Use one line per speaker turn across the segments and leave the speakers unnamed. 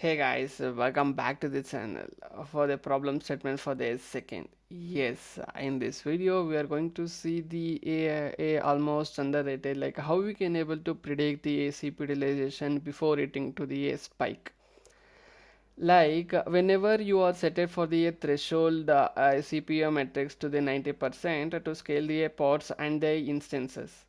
Hey guys, welcome back to the channel for the problem statement for the second. Yes, in this video we are going to see the almost underrated, like how we can able to predict the ACP utilization before hitting to the spike. Like whenever you are set it for the threshold CPM metrics to the 90% to scale the pods and the instances.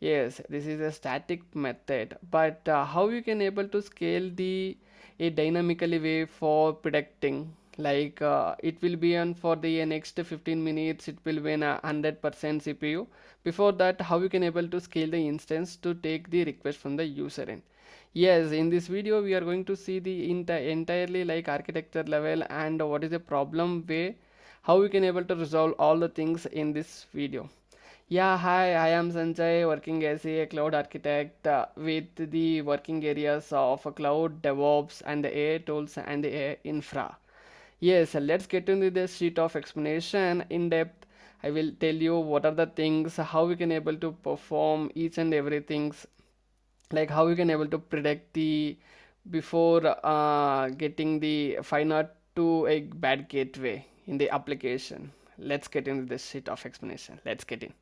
Yes, this is a static method, but how you can able to scale the a dynamically way for predicting, like it will be on for the next 15 minutes it will be in a 100% CPU. Before that, how you can able to scale the instance to take the request from the user end. Yes, in this video we are going to see the entirely like architecture level and what is the problem way, how we can able to resolve all the things in this video. Yeah, hi, I am Sanjay, working as a cloud architect with the working areas of cloud, DevOps, and the AI tools and the AI infra. Yes, let's get into the sheet of explanation in depth. I will tell you what are the things, how we can able to perform each and everything, like how we can able to predict the before getting the fine to a bad gateway in the application. Let's get into this sheet of explanation. Let's get in.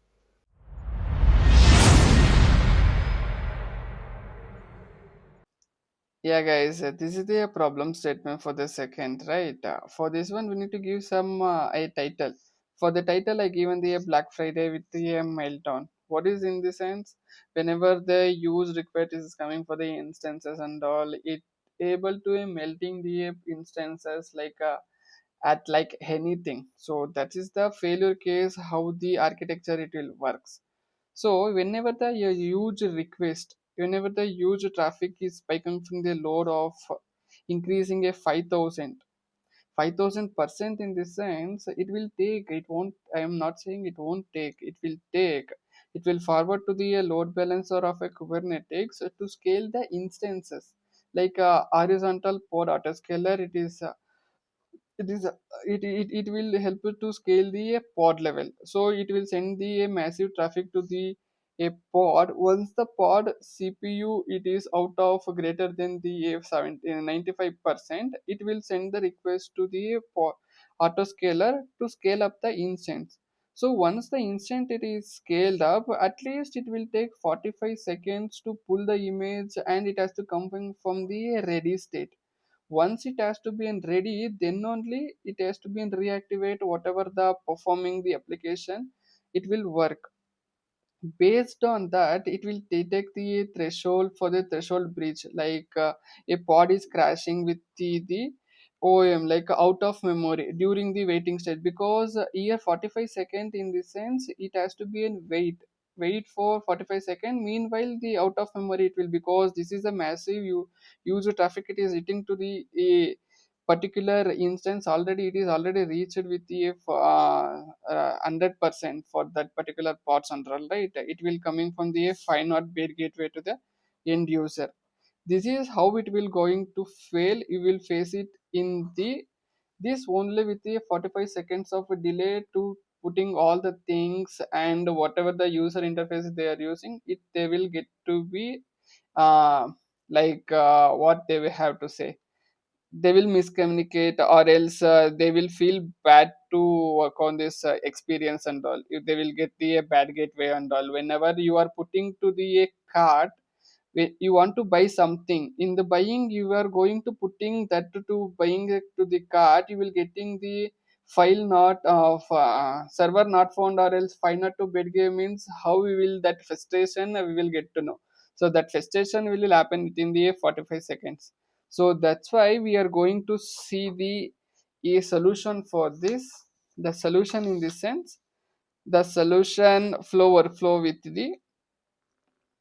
Yeah, guys, this is the problem statement for the second, right? For this one, we need to give some a title. For the title, I given the Black Friday with the meltdown. What is in the sense? Whenever the use request is coming for the instances and all, it able to melting the instances like at like anything. So that is the failure case. How the architecture it will works. So whenever the huge request, whenever the huge traffic is spiking from the load of increasing a 5,000% in this sense, it will take, it won't, I am not saying it won't take, it will take, it will forward to the load balancer of a Kubernetes to scale the instances. Like a horizontal pod autoscaler, it is it will help you to scale the pod level, so it will send the massive traffic to the a pod. Once the pod CPU it is out of greater than the 95%, it will send the request to the pod autoscaler to scale up the instance. So once the instance it is scaled up, at least it will take 45 seconds to pull the image, and it has to come from the ready state. Once it has to be in ready, then only it has to be in reactivate whatever the performing the application, it will work. Based on that, it will detect the threshold for the threshold breach, like a pod is crashing with the OM, like out of memory during the waiting state, because here 45 second in this sense it has to be in wait for 45 second. Meanwhile the out of memory it will, because this is a massive user traffic, it is hitting to the a particular instance. Already it is already reached with the 100% for that particular parts and all, right? It will coming from the fine not bait gateway to the end user. This is how it will going to fail. You will face it in the this only with the 45 seconds of a delay to putting all the things, and whatever the user interface they are using it, they will get to be uh, what they will have to say, they will miscommunicate, or else they will feel bad to work on this experience and all. If they will get the bad gateway and all, whenever you are putting to the cart, you want to buy something, in the buying you are going to putting that to buying it to the cart, you will getting the file not of server not found, or else file not to bed game means how we will that frustration we will get to know. So that frustration will happen within the 45 seconds. So that's why we are going to see the a solution for this. The solution in this sense, the solution flow workflow with the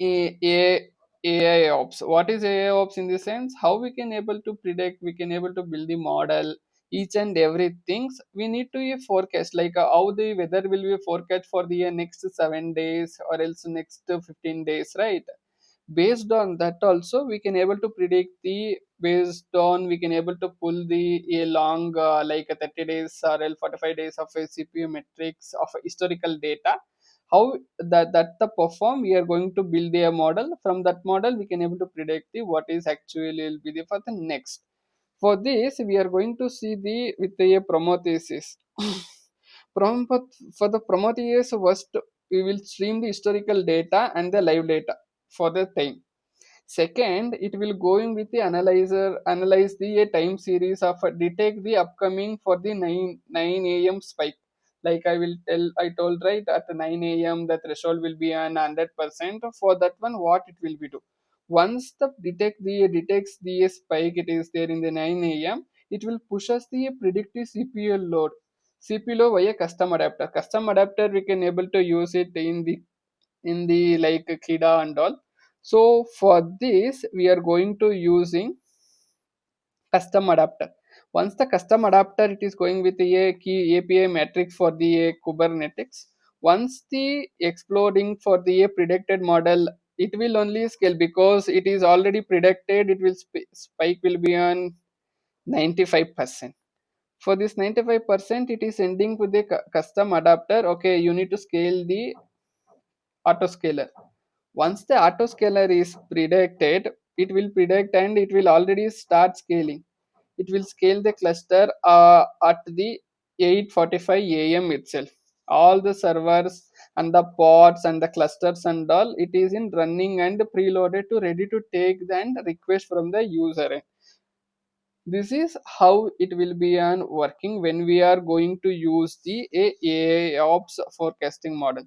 a, a AIOps. What is AIOps in the sense? How we can able to predict, we can able to build the model, each and everything. We need to a forecast, like how the weather will be forecast for the next 7 days, or else next 15 days, right? Based on that also we can able to predict the, based on we can able to pull the a long like a 30 days or else 45 days of a CPU metrics of historical data, how that the perform, we are going to build a model. From that model we can able to predict the what is actually will be the for the next. For this, we are going to see the with a Prometheus. For the Prometheus, first we will stream the historical data and the live data for the time. Second, it will going with the analyzer, analyze the time series of detect the upcoming for the 9 a.m. spike. Like I told right at 9 a.m. the threshold will be an 100%. For that one, what it will be do? Once the detects the spike, it is there in the 9 a.m. It will push us the predictive CPU load. CPU load via custom adapter. Custom adapter we can able to use it in the like Kida and all. So for this we are going to using custom adapter. Once the custom adapter, it is going with a key API matrix for the Kubernetes. Once the exploding for the predicted model, it will only scale because it is already predicted. It will spike will be on 95%. For this 95%, it is ending with the custom adapter. Okay, you need to scale the autoscaler. Once the autoscaler is predicted, it will predict and it will already start scaling. It will scale the cluster at the 8:45 a.m. itself. All the servers and the pods and the clusters and all, it is in running and preloaded to ready to take the request from the user. This is how it will be on working when we are going to use the AIOps forecasting model.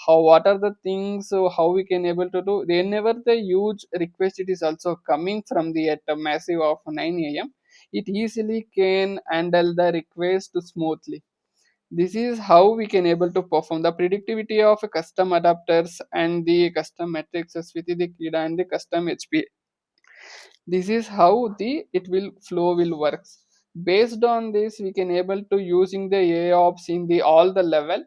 How what are the things, so how we can able to do whenever the huge request it is also coming from the at a massive of 9 a.m. It easily can handle the request smoothly. This is how we can able to perform the predictivity of custom adapters and the custom matrices with the KIDA and the custom HP. This is how the it will flow will works. Based on this, we can able to using the AOps in the all the level.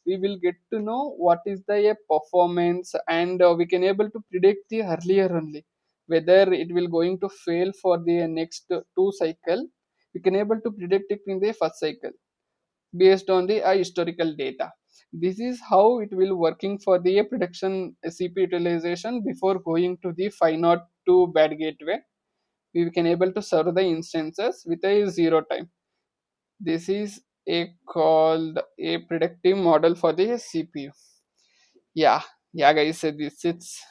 We will get to know what is the performance, and we can able to predict the earlier only whether it will going to fail for the next two cycle. We can able to predict it in the first cycle based on the historical data. This is how it will working for the production CP utilization before going to the 502 bad gateway. We can able to serve the instances with a zero time. This is a called a predictive model for the CPU. Yeah, yeah, guys. So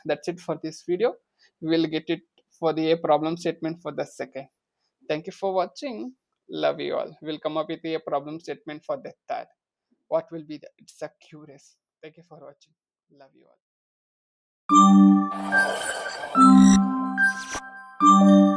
that's it for this video. We will get it for the problem statement for the second. Thank you for watching. Love you all. We'll come up with a problem statement for the third. What will be the? It's a curious. Thank you for watching. Love you all.